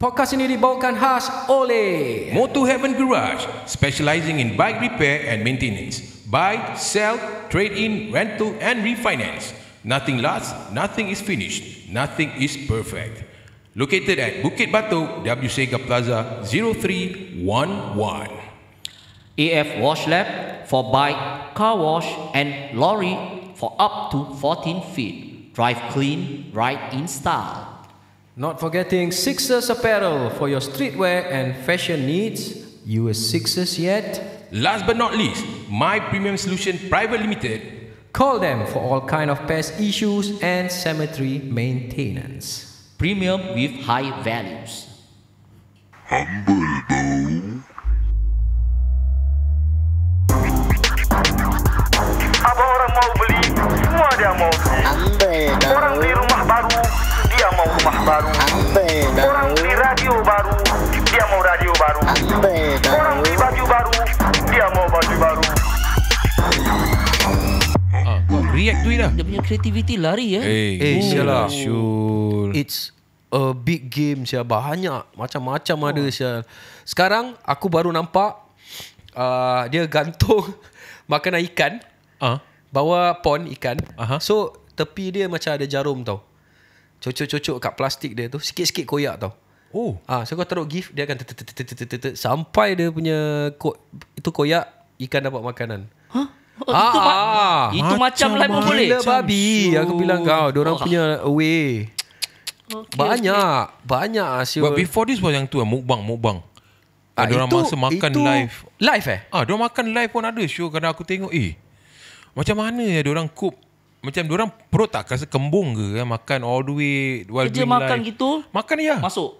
Podcast ini dibawakan khas oleh Motor Heaven Garage, specializing in bike repair and maintenance. Buy, sell, trade-in, rental and refinance. Nothing lasts, nothing is finished, nothing is perfect. Located at Bukit Batok, W Sega Plaza 0311. AF Wash Lab for bike, car wash and lorry for up to 14 feet. Drive clean, ride in style. Not forgetting Sixers Apparel for your streetwear and fashion needs. You a Sixers yet? Last but not least, My Premium Solution Private Limited. Call them for all kind of pest issues and cemetery maintenance. Premium with high values. Apa orang mau beli, semua dia mau beli. Orang beli rumah baru, dia mau rumah baru. Orang beli radio baru, dia mau radio baru. Orang beli baju baru, dia mau baju baru. React to it lah. Dia punya creativity lari ya. Sialah. Syul. It's a big game sia, banyak macam-macam ada sia. Sekarang aku baru nampak dia gantung makanan ikan. Bawa pon ikan. So tepi dia macam ada jarum tau. Cocok-cocok kat plastik dia tu, sikit-sikit koyak tau. So kau taruh gift, dia akan sampai dia punya itu koyak, ikan dapat makanan. Itu macam live pun boleh. Gila babi. Aku bilang kau, diorang punya way. Banyak asyik. But before this was yang tu mukbang. Diorang masa makan live. Live Diorang makan live pun ada show. Kadang aku tengok macam mana ya diorang cook. Macam diorang perut tak rasa kembung ke kan? Makan all the way while Kerja doing makan live. gitu. Makan ya. Masuk.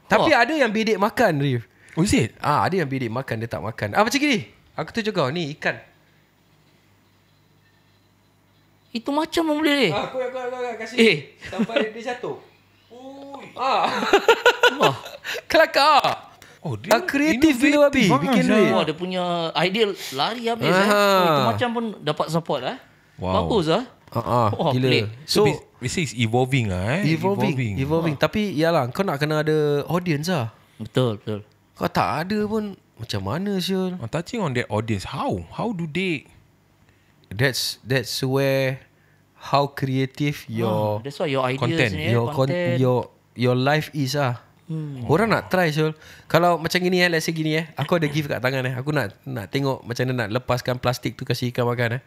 Tapi ada yang bedek makan, Rif. Oh is it? Ada yang bedek makan, dia tak makan. Macam gini. Aku tunjuk kau, ni ikan. Itu macam pun boleh. Kau kasih. Sampai dia jatuh. Kelakar. Dia kreatif bila babi. Bikin duit. Dia punya idea lari habis. Itu macam pun dapat support Wow. Bagus Gila. So basically it's evolving Evolving. Tapi yalah, kau nak kena ada audience lah. Betul. Kau tak ada pun, macam mana Syul? Touching on that audience, how do they? That's where how creative your that's why your ideas content. ni, your life is Orang nak try Syul. Kalau macam gini let's say gini aku ada gift kat tangan aku nak tengok macam mana nak lepaskan plastik tu kasih ikan makan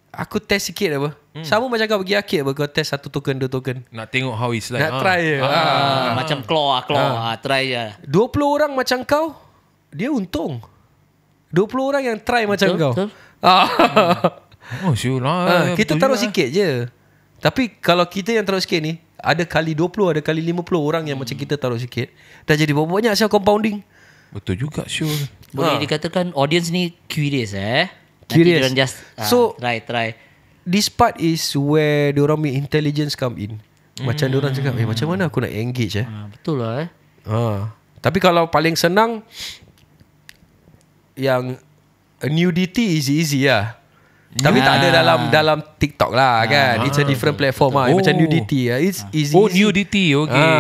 Aku test sikit apa. Sama macam kau pergi arcade apa, kau test 1 token 2 token. Nak tengok how it's like. Nak try je. Macam claw try je. 20 orang macam kau, dia untung. 20 orang yang try macam kau. Betul. Sure lah. Kita taruh sikit je. Tapi kalau kita yang taruh sikit ni, ada kali 20, ada kali 50 orang yang macam kita taruh sikit, dah jadi berapa banyak siapa compounding. Betul juga sure. Boleh dikatakan audience ni curious Curious. Nanti just So try. This part is where diorang punya intelligence come in. Macam diorang cakap, macam mana aku nak engage Betul lah Tapi kalau paling senang, yang nudity is easy lah. Tapi tak ada dalam TikTok lah kan. It's a different platform macam nudity It's easy. Nudity. Okay.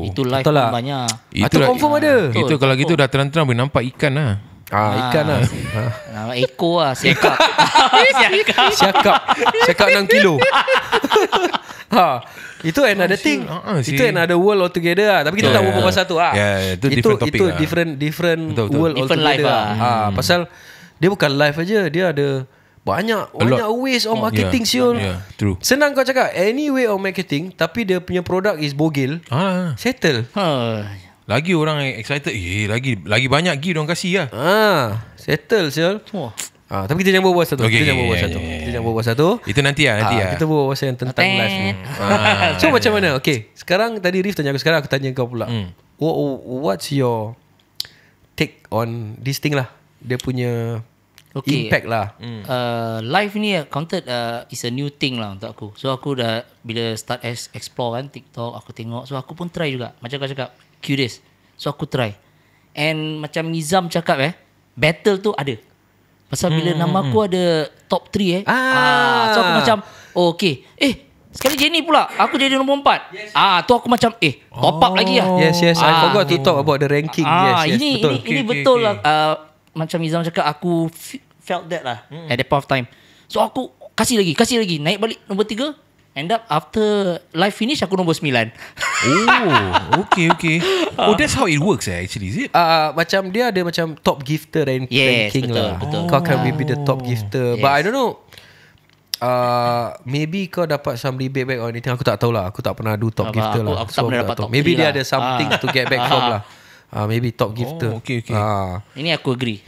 Itu live betul lah. pun banyak. Itu confirm ada. Itu kalau gitu dah terang-terang boleh nampak ikan lah. Ikan lah. Eko lah. Siakap. Siakap 6 kilo. Itu another thing. Itu another world altogether lah. Tapi kita tak berbual pasal tu itu different topic itu lah. different world Different altogether life Pasal dia bukan live aja, dia ada banyak ways of marketing Syul. True. Senang kau cakap any way of marketing, tapi dia punya produk is bogel. Settle. Lagi orang excited. Lagi banyak gift orang kasih lah. Settle Syul. Tapi kita jangan berbual satu. Kita jangan berbual satu. Itu nanti lah. Kita berbual pasal yang tentang live ni. So macam mana? Okay, sekarang tadi Rif tanya aku, sekarang aku tanya kau pula. What's your take on this thing lah? Dia punya impact lah. Live ni counted is a new thing lah untuk aku. So aku dah bila start explore kan TikTok, aku tengok. So aku pun try juga. Macam kau cakap, curious. So aku try. And macam Nizam cakap battle tu ada. Pasal bila nama aku ada top 3 so aku macam okay Sekali Jenny pula, aku jadi nombor 4. Tu aku macam top up lagi lah. Yes, I forgot to talk about the ranking. Yes, betul. Ini betul lah. Macam Izam cakap, aku felt that lah at that point of time. So aku kasih lagi, naik balik nombor 3. End up after live finish aku nombor 9. Okay. That's how it works actually, is it? Macam dia ada macam top gifter ranking lah. Betul. Kau akan maybe the top gifter. Yes. But I don't know. Maybe kau dapat some rebate back or anything. Aku tak tahu lah. Aku tak pernah do top gifter lah. Aku tak pernah dapat top maybe 3 dia lah. ada something to get back from lah. Maybe top gifter. Okay. Ini aku agree.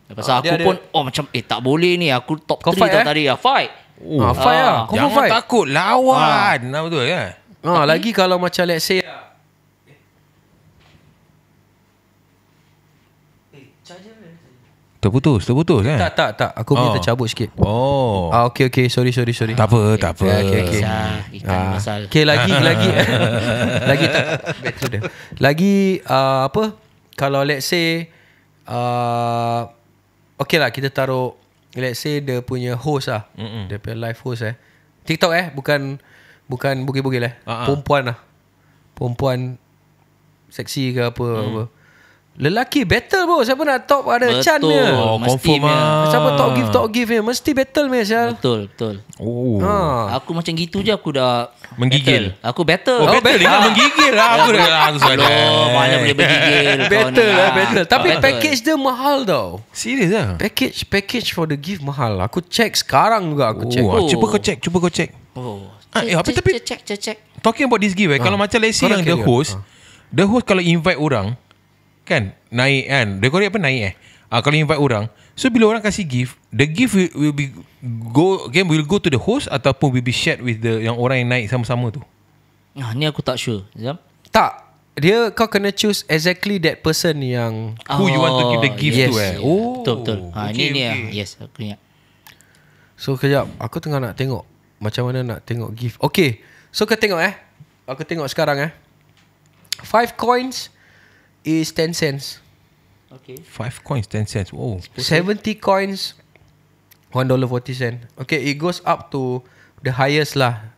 Pasal aku dia pun macam tak boleh ni. Aku top Kau 3 fight, tadi lah. Fight. Fight lah. Kau Jangan fight. takut, lawan. Betul kan? Lagi kalau macam let's say Terputus kan? Tak. Aku minta cabut sikit. Okay. Sorry. Tak apa. Okay. Ikan masal. Okay, lagi lagi tak better dia. Lagi apa? Kalau let's say okay lah, kita taruh let's say dia punya host lah. Dia punya live host TikTok bukan bugil-bugil perempuan lah. Perempuan seksi ke apa. Lelaki battle bro. Siapa nak top ada Chan dia. Confirm lah. Siapa top give dia mesti battle meh Syal. Betul. Aku macam gitu je aku dah menggigil. Battle. Aku battle. Battle dia menggigil lah. Aku belum. Mana boleh bergigil. Battle. Tapi package dia mahal tau. Serius lah? Package for the gift mahal. Aku check sekarang juga aku check. Cuba kau check. Tapi Check. talking about this gift kalau macam let's say yang the host kalau invite orang kan naik kan, dia kata apa naik kalau invite orang, so bila orang kasih gift, the gift will go to the host ataupun will be shared with the yang orang yang naik sama-sama tu. Ni aku tak sure. Tak, dia kau kena choose exactly that person yang who you want to give the gift to Betul. Ini yes, aku ingat. So kejap, aku tengah nak tengok macam mana nak tengok gift. Okay, so kau tengok aku tengok sekarang 5 coins is 10 cents. Okay. 5 coins 10 cents. 70 coins $1.40. Okay, it goes up to the highest lah,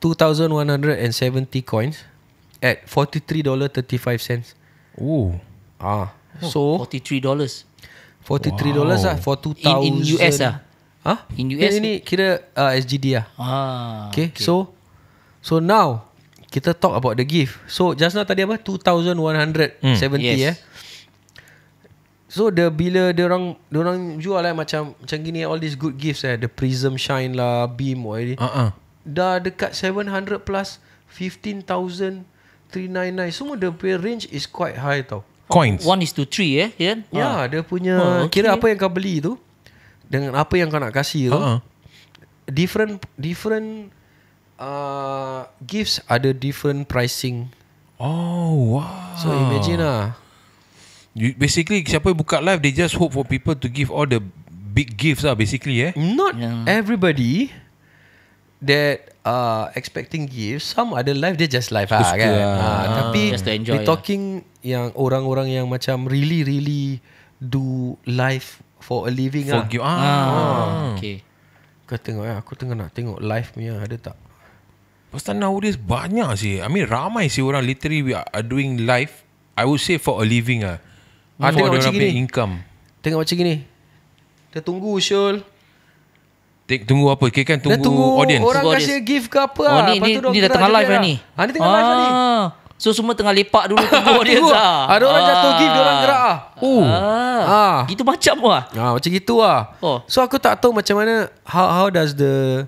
2,170 coins at $43.35. So $43. $43 lah for 2,000 in US In US ini kira SGD lah. Okay. So now kita talk about the gift. So just now tadi apa 2,170 So bila dia orang jual macam gini all these good gifts the Prism Shine lah, Beam dah dekat 700 plus 15,399. Semua dia punya range is quite high tau. Coins 1:3 Ya, dia punya kira apa yang kau beli tu dengan apa yang kau nak kasih tu different gifts ada different pricing. Wow. So imagine lah. Basically siapa buka live, they just hope for people to give all the big gifts lah basically Not everybody that expecting gifts. Some ada live dia just live kan. Tapi just to enjoy we talking yang orang-orang yang macam really do live for a living for lah. Okay. Kau tengok aku tengah nak tengok live punya ada tak. Pasal nowadays banyak sih. I mean ramai sih orang literally we are doing live, I would say for a living for tengok dia macam punya gini. income. Tengok macam gini. Kita tunggu Syul. Tunggu apa? Kira kan Dia tunggu audience. Orang Tunggu kasih gift ke apa Ni dah tengah live ni. Ni tengah live ni. So semua tengah lepak dulu tunggu dia Ada orang jatuh gift, dia orang gerak Gitu macam macam gitu So aku tak tahu macam mana how does the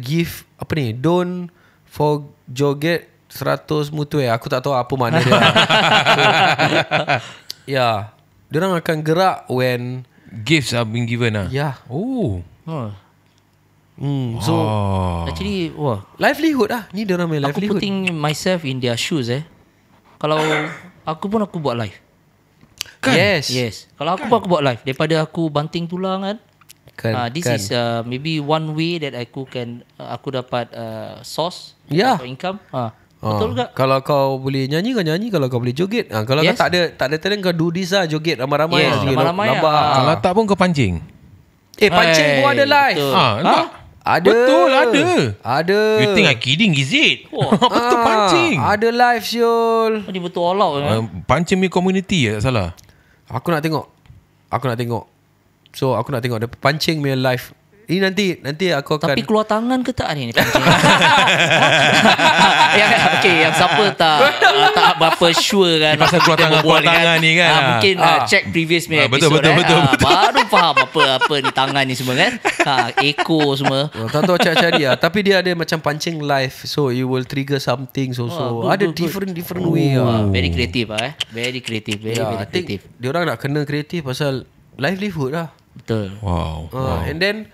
gift apa ni, don't forget 100 mutu aku tak tahu apa makna dia. Dia orang akan gerak when gifts are being given So actually livelihood ni dia orang main aku livelihood. putting myself in their shoes Kalau aku buat live Kan? Yes. Kalau aku buat live daripada aku banting tulang this is maybe one way that aku dapat source atau income. Betul tak? Kalau kau boleh nyanyi kau nyanyi, kalau kau boleh joget. Kalau kau tak ada talent kau do this joget ramai-ramai. Ramai-ramai lambat. Kalau tak pun kau pancing. Pancing pun ada live. Ada. Betul, ada. Ada. You think I kidding, is it? Betul pancing. Ada live Syul. Dia betul all out Pancing punya community tak salah. Aku nak tengok. So aku nak tengok dia pancing punya live. Ini nanti aku akan. Tapi keluar tangan ke tak ni pancing? yang siapa tak berapa sure kan. Pasal keluar tangan ni kan. Mungkin check previous punya betul, episode. betul. Baru faham apa ni tangan ni semua kan. Echo semua. Tak tahu cari lah. Tapi dia ada macam pancing live. So you will trigger something. So ada different way lah. Very creative Very creative. Very creative. Dia orang nak kena kreatif pasal livelihood lah. Betul. Wow. And then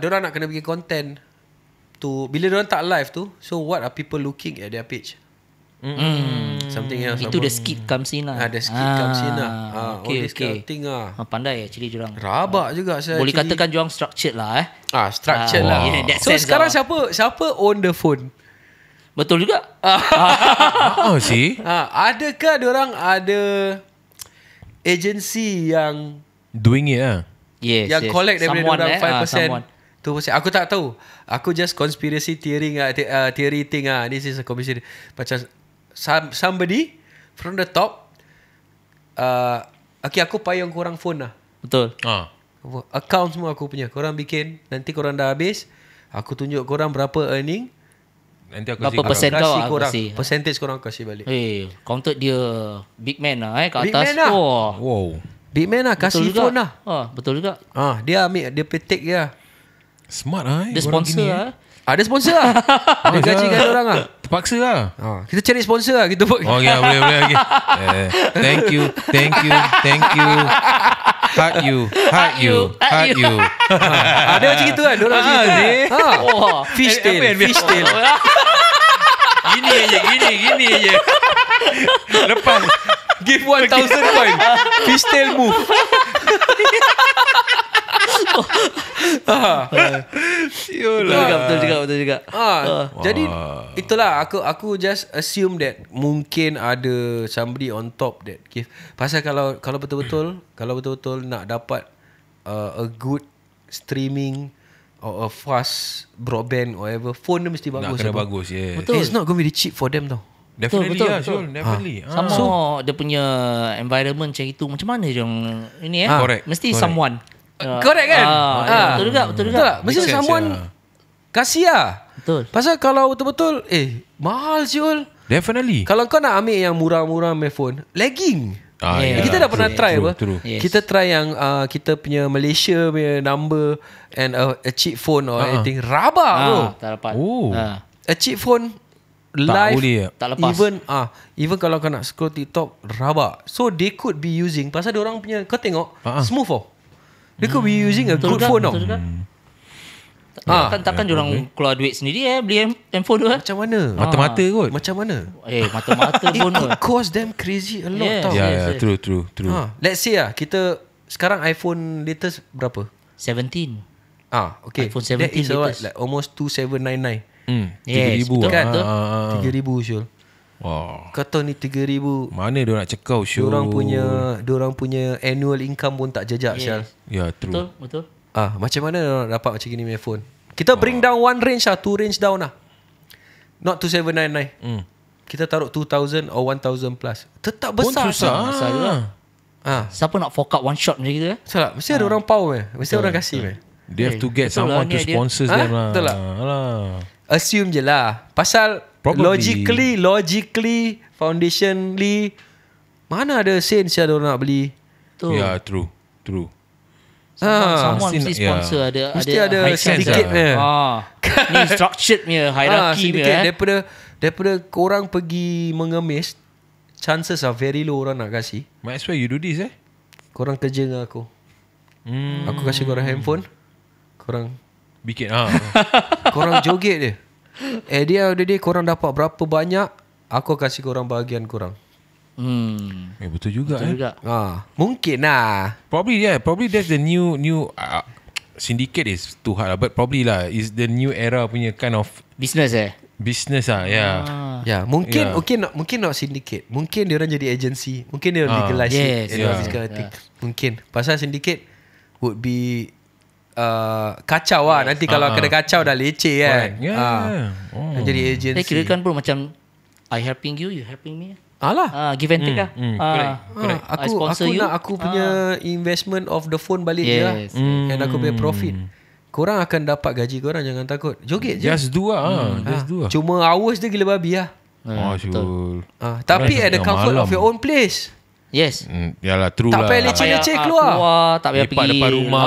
diorang nak kena bikin content tu. Bila diorang tak live tu, so what are people looking at their page? Something else. Itu the skit comes in lah. The skit comes in lah. Okay. Thing lah. Pandai actually diorang. Rabak juga saya. Boleh katakan diorang structured lah structured lah. Yeah, that So sense sekarang lah. siapa own the phone? Betul juga. See? Adakah diorang ada agency yang Doing it lah. Yes, yang collect daripada orang 5%. Tu Aku tak tahu. Aku just conspiracy theory theory thing This is a conspiracy. Macam somebody from the top okay, aku payung korang phone lah. Betul. Account semua aku punya. Korang bikin. Nanti korang dah habis, aku tunjuk korang berapa earning. Nanti aku Berapa persen kau kasih aku korang kasih. percentage korang kasih balik. Counted dia big man lah kat Big atas. man lah. Wow. Big man lah. Kasih Betul phone juga. lah. Betul juga. Dia ambil. Dia take je lah. Smart lah. Dia sponsor lah. Ada sponsor lah. Dia gajikan orang lah. Terpaksa lah. Kita cari sponsor lah. Kita buat. Oh ya, boleh okay. Thank you. Heart you. Ada macam gitu kan. Diorang macam gitu. Fish tail. Gini je. Lepas Give 1,000 coin. Fish tail move. Betul juga. Jadi itulah aku just assume that mungkin ada somebody on top that give. Pasal kalau betul-betul nak dapat a good streaming or a fast broadband or whatever, phone dia mesti bagus. nak kena bagus, yes. Betul. It's not going to be cheap for them tau. Definitely Betul. lah, Syul. Definitely. Sama dia punya environment macam itu. Macam mana dia ini Correct. Mesti Correct. someone. Correct kan? Betul juga. Betul tak? Mesti Make sense, someone kasih lah. Betul. Pasal kalau betul-betul mahal Syul. Definitely. Kalau kau nak ambil yang murah-murah main phone, lagging. Yeah. Kita dah pernah try apa? True. Yes. Kita try yang kita punya Malaysia punya number and a cheap phone or anything. Rabak bro. Tak dapat. Oh. A cheap phone boleh live tak lepas. even kalau kau nak scroll TikTok rabak. So they could be using, pasal dia orang punya kau tengok smooth tau. They could be using a good phone tau. Takkan diorang keluar duit sendiri beli handphone tu Macam mana? Mata-mata kot. Macam mana? Mata-mata It pun could cost them crazy a lot tau. Yeah, true. Let's say kita sekarang iPhone latest berapa? 17. Okay. iPhone That 17 is what, latest. like almost 2,799. Yes, 3,000 betul, Kan? betul. 3,000 Syul. Wow. Kau tahu ni 3,000. Mana dia nak cekau, Syul? Diorang punya annual income pun tak jejak Syul. Ya, true. Betul. Macam mana diorang dapat macam gini punya phone? Kita bring down one range lah, 2 range down lah. Not 2,799. Kita taruh 2,000 or 1,000 plus. Tetap Pun besar. susah. Besar juga. Siapa Siapa nak fork out one shot macam gitu Salah. Mesti ada orang power. Mesti orang kasih. They have to get Betul lah, someone to ni idea. sponsor them lah. Betul tak? Alah. Assume je lah. Pasal Probably. logically, foundationally, mana ada sense yang orang nak beli. Betul. Yeah, true. Someone Mesti mesti nak- sponsor Mesti ada high sense syndicate lah. punya. Ni structured punya hierarchy syndicate. punya Daripada korang pergi mengemis, chances are very low orang nak kasih. Might as well you do this Korang kerja dengan aku. Aku kasih korang handphone. Korang Bikin korang joget je. At the end of the day, korang dapat berapa banyak, aku kasih korang bahagian korang. betul juga Betul juga. Mungkin lah. Probably that's the new syndicate is too hard lah, but probably lah is the new era punya kind of Business business yeah. Ya, mungkin Yeah. mungkin not syndicate. Mungkin dia orang jadi agency. Mungkin dia legalize Yes, it and all this kind of thing. Mungkin. Pasal syndicate would be kacau lah. Nanti kalau kena kacau dah leceh kan. Jadi agency. Saya kira kan bro macam I helping you, you helping me. Alah. Give and take lah. Correct. I sponsor you. Nak aku punya investment of the phone balik je lah. And aku punya profit. Korang akan dapat gaji korang, jangan takut. Joget je. Just do lah. Just do lah. Cuma hours dia gila babi lah. Syul. Tapi at the comfort of your own place. Yes. Yalah, true Tak lah. payah leceh-leceh keluar. Tak payah Lepak pergi depan rumah.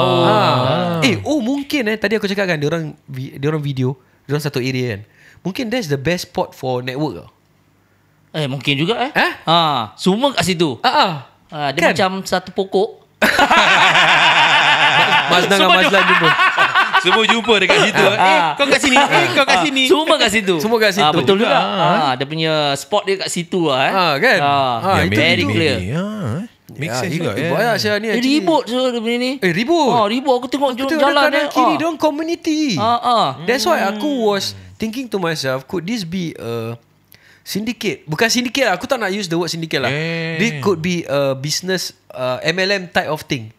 Mungkin tadi aku cakap kan, diorang video, diorang satu area kan. Mungkin that's the best spot for network tau. Mungkin juga semua kat situ. Dia Kan? macam satu pokok. Mazlan dengan Mazlan jumpa. Semua jumpa dekat situ. Kau kat sini. Kau kat sini. Semua kat situ. Semua kat situ. Betul juga. Dia punya spot dia kat situ lah. Kan? Itu very clear. Make sense juga. Banyak saya ni. Ribut dia benda ni. Ribut. Ribut aku tengok Kita jalan kanan kiri diorang community. That's why aku was thinking to myself, could this be a syndicate? Bukan syndicate lah. Aku tak nak use the word syndicate lah. This could be a business MLM type of thing.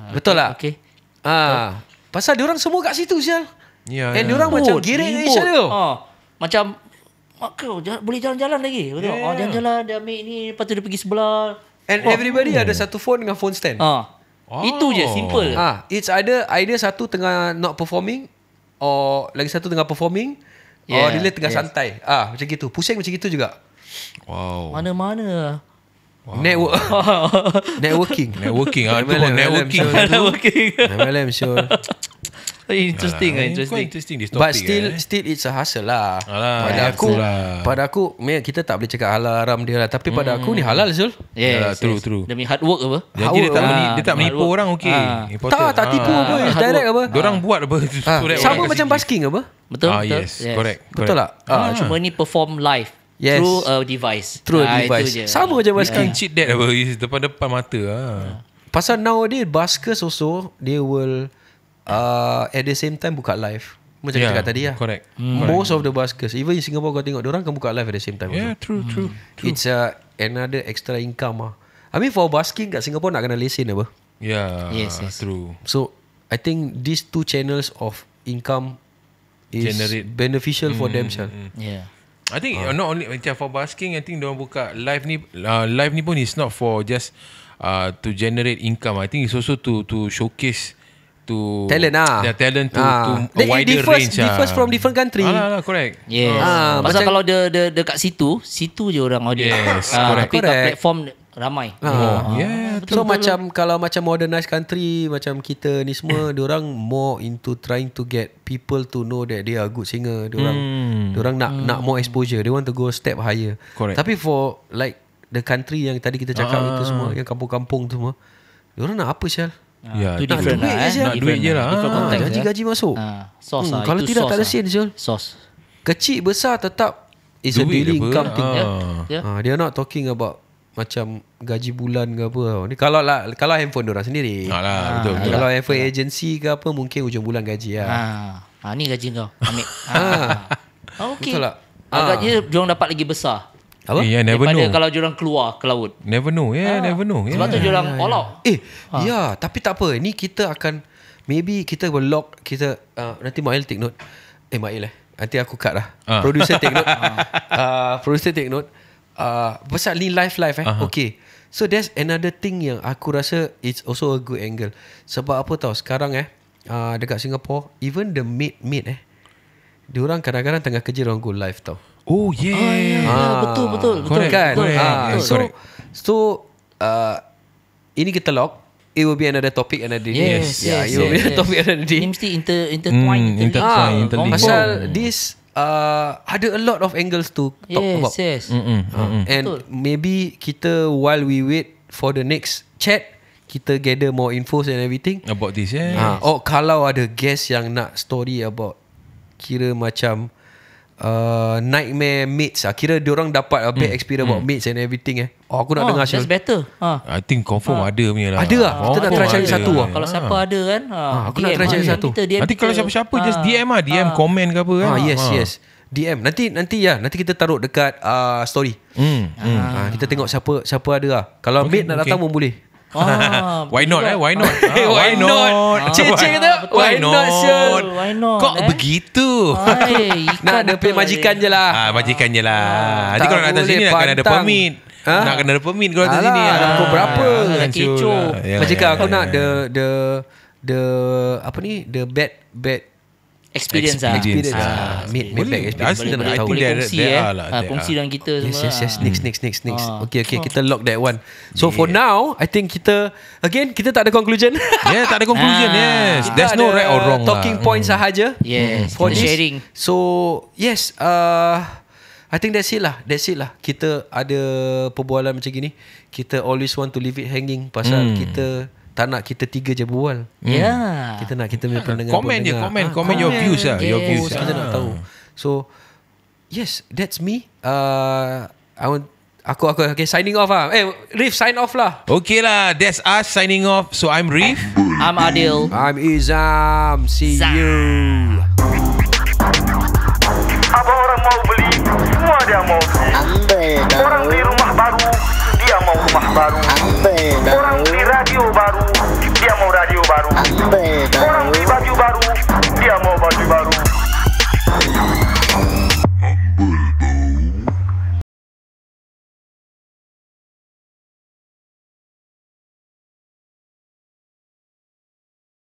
Betul tak? Okay. Pasal diorang semua kat situ sial. And Ya. diorang macam giring each other. Macam kau boleh jalan-jalan lagi. Jalan-jalan dia ambil ni, lepas tu dia pergi sebelah. And everybody ada satu phone dengan phone stand. Itu je, simple. It's either satu tengah not performing, or lagi satu tengah performing, or dia tengah santai. Macam gitu. Pusing macam gitu juga. Wow. Mana-mana. Networking. Networking. Networking. MLM sure. Interesting. This topic. But still it's a hustle lah. Pada aku kita tak boleh cakap halal haram dia lah. Tapi pada aku ni halal Zul. Yes. True. Demi hard work apa? Jadi dia tak menipu orang. Okay. Tak tipu apa. Direct apa. Diorang buat apa. Sama macam basking apa. Betul. Yes. Correct. Betul tak? Cuma ni perform live. Yes. Through a device. Sama macam basking. Cheat that apa. Depan mata. Pasal nowadays baskers also they will at the same time buka live. Macam kita cakap tadi lah. Correct. Most of the baskers, even in Singapore kau tengok diorang kan buka live at the same time. Yeah, true. It's another extra income lah. I mean for basking kat Singapore nak kena lesen apa. Yeah. Yes. True. So I think these two channels of income is beneficial for them. Yeah. I think not only macam for basking, I think diorang buka live ni pun is not for just to generate income. I think it's also to showcase to talent their talent to a Then wider range. Differs from different country. Correct. Yes. Pasal kalau dia dekat situ je orang audience. Yes, correct. Tapi kat platform ramai. So macam kalau macam modernized country macam kita ni semua, diorang more into trying to get people to know that they are good singer. Diorang nak more exposure. They want to go step higher. Correct. Tapi for like the country yang tadi kita cakap itu semua, yang kampung-kampung tu semua, diorang nak apa Syal? Ya, Itu different duit lah. je, nak duit je lah. Different context, Gaji masuk. Sos lah. Kalau Itu tidak sos tak ada lah. sen Syal. Sos. Kecil besar tetap is a Duit daily apa? income thing. They are not talking about macam gaji bulan ke apa. Ni kalau handphone diorang sendiri. Betul. Kalau handphone agency ke apa, mungkin ujung bulan gaji lah. Ni gaji kau. Ambil. Okay. Betul tak? Agaknya diorang dapat lagi besar. Apa? Never Daripada know. kalau diorang keluar ke laut. Never know. Never know. Sebab tu diorang all out. Ya, tapi tak apa. Ni kita akan maybe kita will lock kita nanti Mail take note. Mail nanti aku cut lah. Producer take note. Producer take note. Pasal ni live Okay. So there's another thing yang aku rasa it's also a good angle. Sebab apa tau sekarang dekat Singapore, even the maid diorang kadang-kadang tengah kerja, diorang go live tau. Oh yeah. Betul. Correct kan? Correct. So ini kita lock. It will be another topic another day. Yes. It will be a topic another day. Ni mesti intertwine. interlink. Pasal this ada a lot of angles to talk about. Yes. And maybe kita while we wait for the next chat, kita gather more infos and everything About this, or kalau ada guest yang nak story about kira macam nightmare mates, kira diorang dapat a bad experience about mates and everything aku nak dengar That's Syul. better. I think confirm ada punya lah. Ada lah. Kita nak try cari satu lah. Kalau siapa ada kan, aku nak try cari satu. Nanti kalau siapa-siapa just DM lah. DM komen ke apa kan. Yes. DM nanti kita taruh dekat story. Kita tengok siapa ada lah. Kalau mate nak datang pun boleh. Why not Why not? Why not? Cik kata why not Syul? Why not? Kok begitu? Nak ada pay majikan je lah. Majikan je lah. Nanti tak kalau nak datang boleh sini nak kena ada pantang. permit. Nak kena ada permit kalau datang sini. Pukul berapa? Kecoh. Majikan aku nak the apa ni, the bad Experience lah. Mid Boleh. back experience. Boleh. Kita nak tahu. Boleh kongsi there are lah, there kongsi are. dengan kita semua. Yes. Next. Okay, kita lock that one. So for now, I think kita tak ada conclusion. Yeah, tak ada conclusion. Yes. Kita There's no ada right or wrong talking lah. points sahaja. Yes, For kita this. sharing. So yes, I think that's it lah. Kita ada perbualan macam gini. Kita always want to leave it hanging pasal kita tak nak kita tiga je berbual. Kita nak kita punya pendengar. Comment your views lah. Your views. Kita nak tahu. So yes, that's me. Aku okay, signing off lah. Rif, sign off lah. Okay lah, that's us signing off. So I'm Rif. I'm Adil. I'm Izam. See you. Apa orang mau beli, semua dia mau beli. Orang beli rumah baru, dia mau rumah baru.